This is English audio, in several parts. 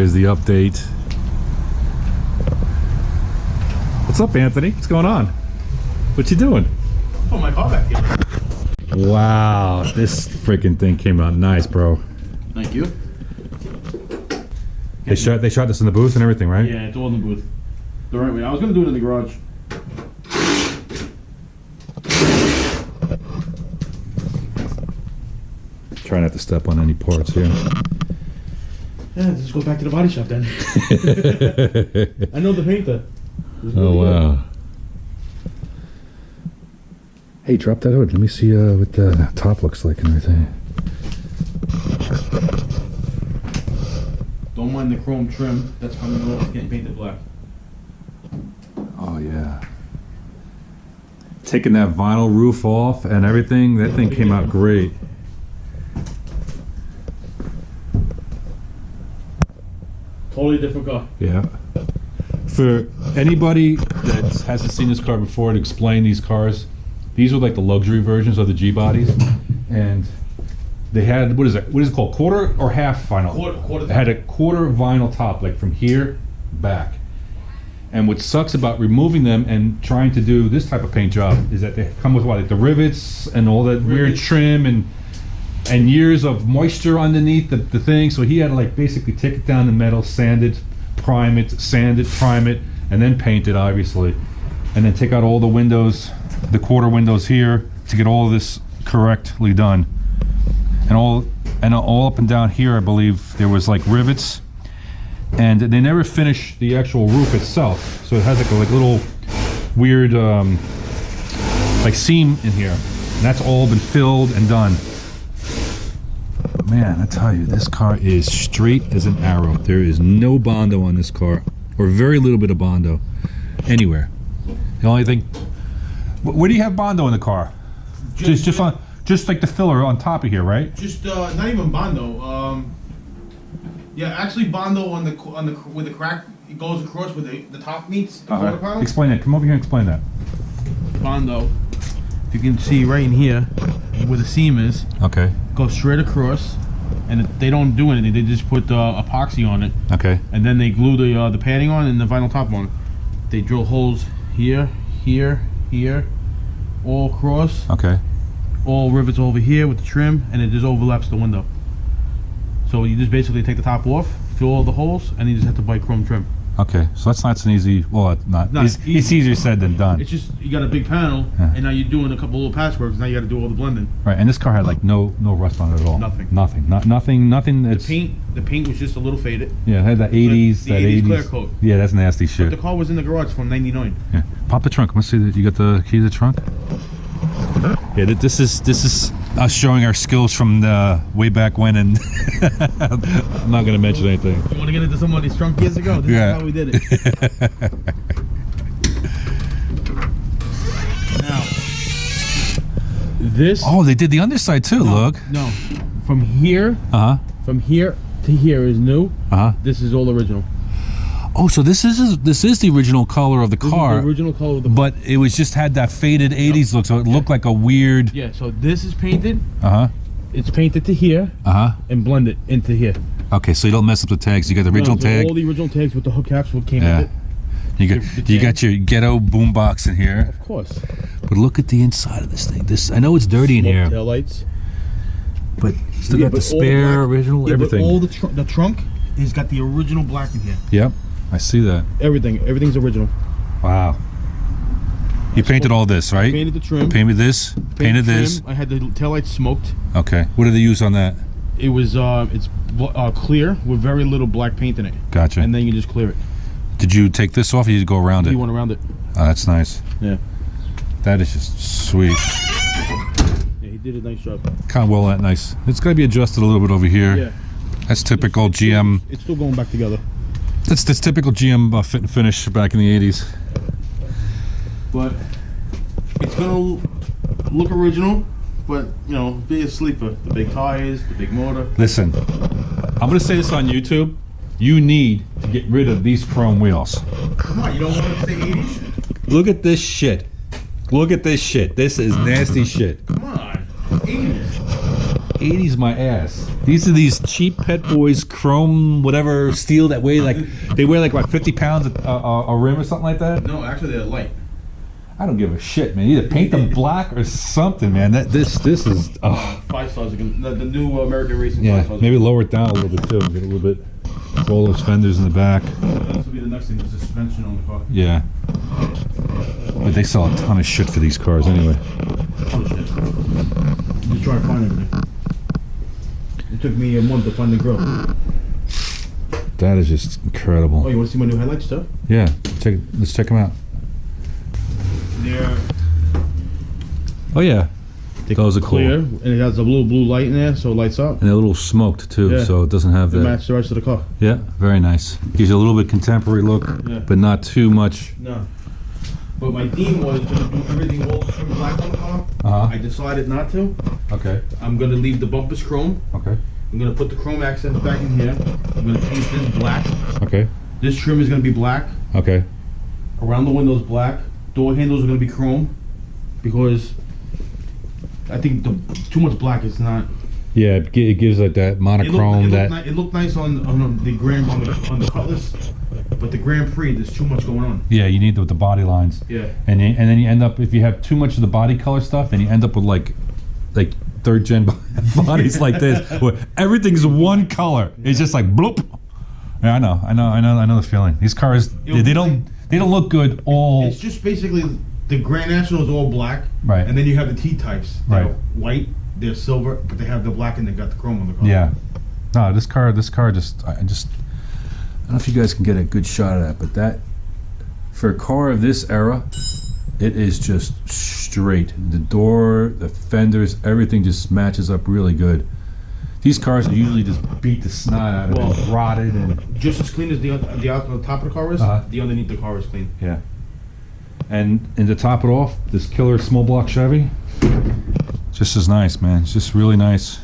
There's the update. What's up, Anthony? What's going on? What you doing? Put my car back together. Wow, this freaking thing came out nice, bro. Thank you. They shot this in the booth and everything, right? Yeah, it's all in the booth. The right way. I was gonna do it in the garage. Try not to step on any parts here. Yeah, just go back to the body shop then. I know the painter. Oh wow. Hey, drop that hood. Let me see what the top looks like and everything. Don't mind the chrome trim that's coming off. It's getting painted black. Oh yeah. Taking that vinyl roof off and everything, that thing came out great. Totally different car. Yeah. For anybody that hasn't seen this car before, to explain these cars, these were like the luxury versions of the G bodies, and they had, what is it called, quarter or half vinyl? Quarter. It had a quarter vinyl top, like from here back. And what sucks about removing them and trying to do this type of paint job is that they come with what, like the rivets and all that weird trim and years of moisture underneath the thing. So he had to like basically take it down the metal, sand it, prime it, and then paint it, obviously. And then take out all the windows, the quarter windows here, to get all of this correctly done. And all up and down here, I believe there was like rivets, and they never finished the actual roof itself. So it has like a little weird like seam in here, and that's all been filled and done. Man, I tell you, this car is straight as an arrow. There is no Bondo on this car, or very little bit of Bondo anywhere. The only thing, where do you have Bondo in the car? Just like the filler on top of here, right? Just not even Bondo. Yeah, actually Bondo on the where the crack it goes across where the top meets the quarter panel. Explain that. Come over here and explain that. Bondo. If you can see right in here where the seam is. Okay. Goes straight across, and they don't do anything. They just put epoxy on it. Okay. And then they glue the padding on and the vinyl top on. They drill holes here, here, here, all across. Okay. All rivets over here with the trim, and it just overlaps the window. So you just basically take the top off, fill all the holes, and you just have to buy chrome trim. Okay, so that's not an easy. Well, it's easier said than done. It's just you got a big panel, and now you're doing a couple little patchworks. Now you got to do all the blending. Right, and this car had like no rust on it at all. Nothing. Nothing. That's, the paint was just a little faded. Yeah, it had that 80s, the 80s clear coat. Yeah, that's nasty shit. But the car was in the garage from '99. Yeah, pop the trunk. Let's see that you got the key to the trunk. Yeah, this is us showing our skills from the way back when, and I'm not gonna mention anything. You want to get into somebody's trunk years ago? This is how we did it. Now, this. Oh, they did the underside too. Look. No, from here. From here to here is new. This is all original. Oh, so this is the original color of the car. This is the original color of the car. But it was just had that faded 80s look, so it looked like a weird. Yeah, so this is painted. It's painted to here. And blended into here. Okay, so you don't mess up the tags. You got the original tag. All the original tags with the hubcaps what came with it. You got your ghetto boombox in here. Of course. But look at the inside of this thing. I know it's dirty in here. Tail lights. But still got the spare, original, everything. But all the trunk has got the original black in here. Yep. I see that. Everything's original. Wow. You painted all this, right? Painted the trim. Painted this. Painted this. I had the taillights smoked. Okay. What did they use on that? It was it's clear with very little black paint in it. Gotcha. And then you just clear it. Did you take this off or did you go around it? You went around it. Oh, that's nice. Yeah. That is just sweet. Yeah, he did a nice job. Kind of well that nice. It's got to be adjusted a little bit over here. Yeah. That's typical GM. It's still going back together. That's typical GM fit and finish back in the 80s. But it's gonna look original, but you know, be a sleeper. The big tires, the big motor. Listen, I'm gonna say this on YouTube. You need to get rid of these chrome wheels. Come on, you don't want to stay 80s? Look at this shit. Look at this shit. This is nasty shit. Come on, 80s. 80s my ass. These are these cheap Pet Boys chrome whatever steel that weigh like they weigh like what 50 pounds a rim or something like that. No, actually they're light. I don't give a shit, man. Either paint them black or something, man. This is 5 stars again. The new American Racing. yeah. 5 stars. Maybe lower it down a little bit too. Get a little bit. Roll those fenders in the back. This will be the next thing. The suspension on the car. Yeah. But they sell a ton of shit for these cars anyway. Oh shit. Just trying to find everything. It took me a month to find the grill. That is just incredible. Oh, you want to see my new headlights too? Yeah. Let's check them out. They're Oh yeah. Those are cool. clear, and it has a little blue light in there, so it lights up. And they're a little smoked too, Yeah. so it doesn't have To that. match the rest of the car. Yeah, very nice. Gives you a little bit contemporary look, Yeah. but not too much. No. But my theme was to do everything all trim black on the car. Uh-huh. I decided not to. Okay. I'm gonna leave the bumpers chrome. Okay. I'm gonna put the chrome accents back in here. I'm gonna paint this black. Okay. This trim is gonna be black. Okay. Around the windows black. Door handles are gonna be chrome, because I think too much black is not. Yeah, it gives like that monochrome It looked nice on the Grand on the Cutlass, but the Grand Prix there's too much going on. Yeah, you need the body lines. Yeah. And then you end up, if you have too much of the body color stuff, then you end up with like third gen bodies like this, where everything's one color. It's just like bloop. Yeah, I know the feeling. These cars, they don't look good all. It's just basically the Grand National is all black, Right. And then you have the T-types. Right. They're white, they're silver, but they have the black and they got the chrome on the car. Yeah. No, this car just I don't know if you guys can get a good shot of that, but that for a car of this era, it is just straight. The door, the fenders, everything just matches up really good. These cars are usually just beat the snot out of it, rotted and Just as clean as the top of the car is, the underneath the car is clean. yeah. And to top it off, this killer small block Chevy, just as nice, man. It's just really nice.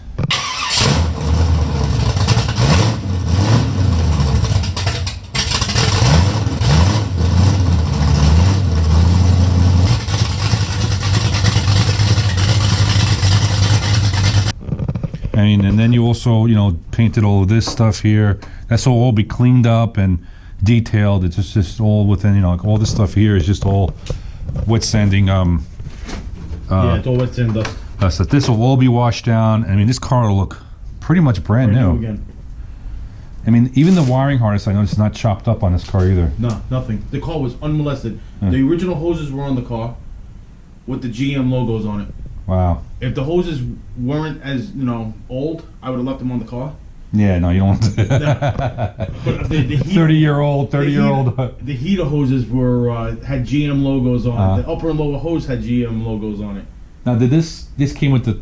I mean, and then you also, painted all of this stuff here. That's all be cleaned up and detailed. It's just all within, like all this stuff here is just all wet sanding. Yeah, it's all wet sand dust. So this will all be washed down. I mean, this car will look pretty much brand new. Again. I mean, even the wiring harness, I noticed, is not chopped up on this car either. No, nothing. The car was unmolested. The original hoses were on the car with the GM logos on it. Wow. If the hoses weren't as old, I would have left them on the car. Yeah, no, you don't want to. But the 30-year-old. The heater hoses were had GM logos on it. The upper and lower hose had GM logos on it. Now, this came with the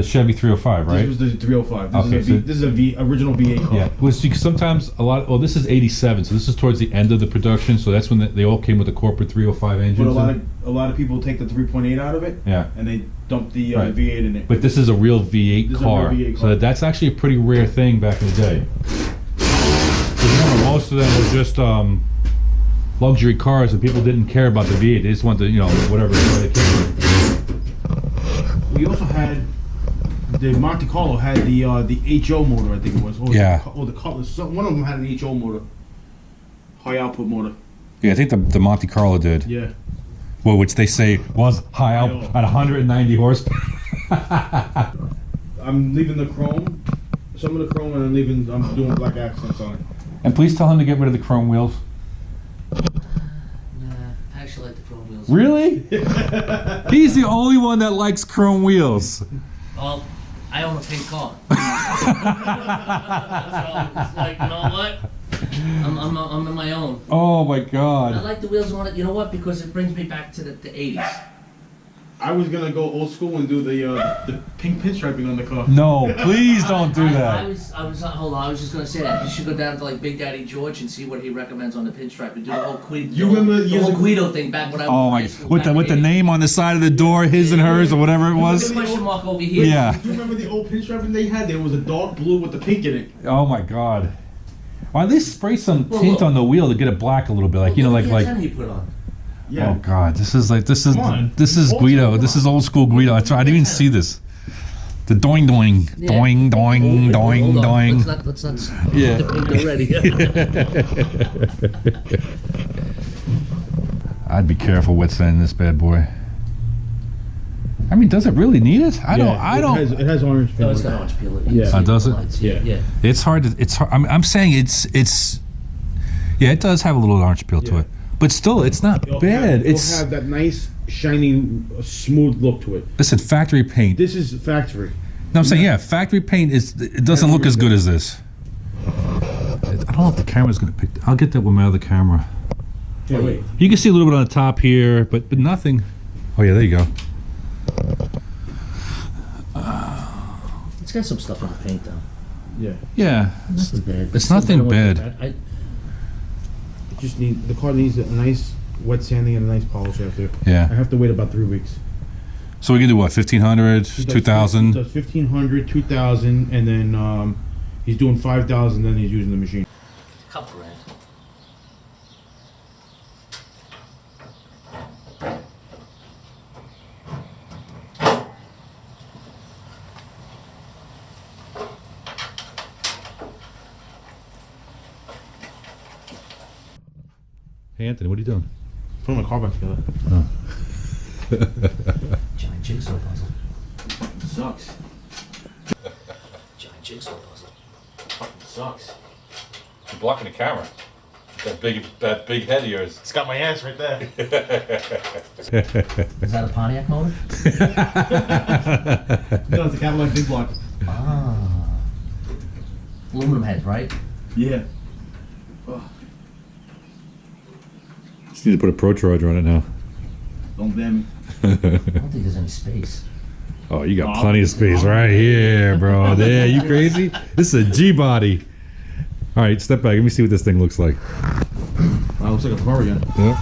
Chevy 305, right? This was the 305. Okay, This is a original V8 car. Yeah, well, sometimes this is 87, so this is towards the end of the production, so that's when they all came with the corporate 305 engines. But a lot of people take the 3.8 out of it. Yeah. And they dump the Right. V8 in it. But this is a real V8 car, so that's actually a pretty rare thing back in the day. 'Cause remember, most of them were just luxury cars, and people didn't care about the V8. They just wanted whatever they came with. We also had the Monte Carlo had the HO motor, I think it was. Or the Cutlass. One of them had an HO motor, high output motor. Yeah, I think the Monte Carlo did. Yeah. Well, which they say was high out at 190 horsepower. I'm leaving the chrome, some of the chrome, and I'm doing black accents on it. And please tell him to get rid of the chrome wheels. Nah, I actually like the chrome wheels. Really? He's the only one that likes chrome wheels. Well, I own a pink car. So it's like, you know what? I'm in my own. Oh my I God. like the wheels on it. You know what? Because it brings me back to the 80s. I was gonna go old school and do the pink pinstriping on the car. No, please don't do I that. was hold on. I was just gonna say that you should go down to like Big Daddy George and see what he recommends on the pinstripe and do the whole Guido. You remember the years whole ago- Guido thing back when I was Oh in my, high school, with back the in name on the side of the door, his and hers or whatever it was. Question mark over here. Yeah. Do you remember the old pinstriping they had? There was a dark blue with the pink in it. Oh my God. Why at least spray some Well, tint look. on the wheel to get it black a little bit, like Look like at the antenna he put on. Yeah. Oh God, this is Come on. Guido. Old This is old school Guido. I didn't even see this. The doing doing Yeah. doing doing doing Hold on. doing. Let's not Yeah. the paint already. I'd be careful wet sanding this bad boy. I mean, does it really need it? I don't. It has orange No, paint. it's got orange peel. Yeah. Oh, does it? Yeah. Yeah. It's hard to. It's hard. I'm saying it's. Yeah, it does have a little orange peel to Yeah. it, but still, it's not bad. It'll It's have that nice, shiny, smooth look to it. listen, factory paint. This is factory. No, I'm saying yeah, factory paint is. It doesn't look as good as this. I don't know if the camera's gonna pick. I'll get that with my other camera. Yeah, wait. You can see a little bit on the top here, but nothing. Oh yeah, there you go. It's got some stuff on the paint though. Yeah. Yeah, Nothing bad. it's nothing bad. It just the car needs a nice wet sanding and a nice polish after. I yeah. have to wait about 3 weeks. So we can do what? 1,500, He does 2,000. He does 1,500, 2,000, and then he's doing 5,000. Then he's using the machine. Couple grand. Hey Anthony, what are you doing? Putting my car back together. Giant jigsaw puzzle. Sucks. Giant jigsaw puzzle. Fucking sucks. You're blocking the camera. That big head of yours. It's got my ass right there. Is that a Pontiac motor? No, it's a Cadillac big block. Ah. Aluminum head, right? Yeah. Just need to put a Pro Charger on it now. Don't damn me. I don't think there's any space. Oh, you got plenty of space right here, bro. There, you crazy? This is a G-body. All right, step back. Let me see what this thing looks like. Looks like a car again. Yep.